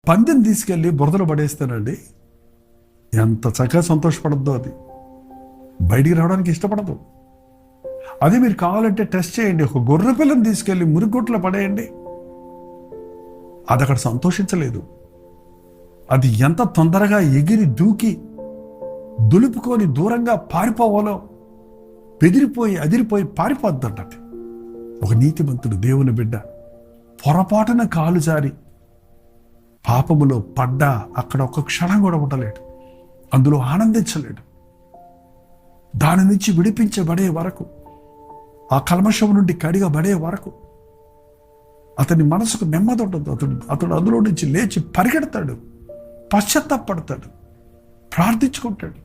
పందెం తీసుకెళ్ళి బురదలో పడేస్తానండి, ఎంత చక్కగా సంతోషపడద్దో అది. బయటికి రావడానికి ఇష్టపడదు. అదే మీరు కావాలంటే టెస్ట్ చేయండి. ఒక గొర్రె పిల్లని తీసుకెళ్ళి మురిగొట్లో పడేయండి, అది అక్కడ సంతోషించలేదు. అది ఎంత తొందరగా ఎగిరి దూకి దులుపుకొని దూరంగా పారిపోవాలో బెదిరిపోయి అదిరిపోయి పారిపోద్దంటది. ఒక నీతిమంతుడు దేవుని బిడ్డ పొరపాటున కాలు జారి పాపములో పడ్డా అక్కడ ఒక క్షణం కూడా ఉండలేడు, అందులో ఆనందించలేడు. దాని నుంచి విడిపించబడే వరకు, ఆ కల్మషం నుండి కడిగబడే వరకు అతని మనసుకు నెమ్మది ఉండదు. అతడు అందులో నుంచి లేచి పరిగెడతాడు, పశ్చాత్తాపడతాడు, ప్రార్థించుకుంటాడు.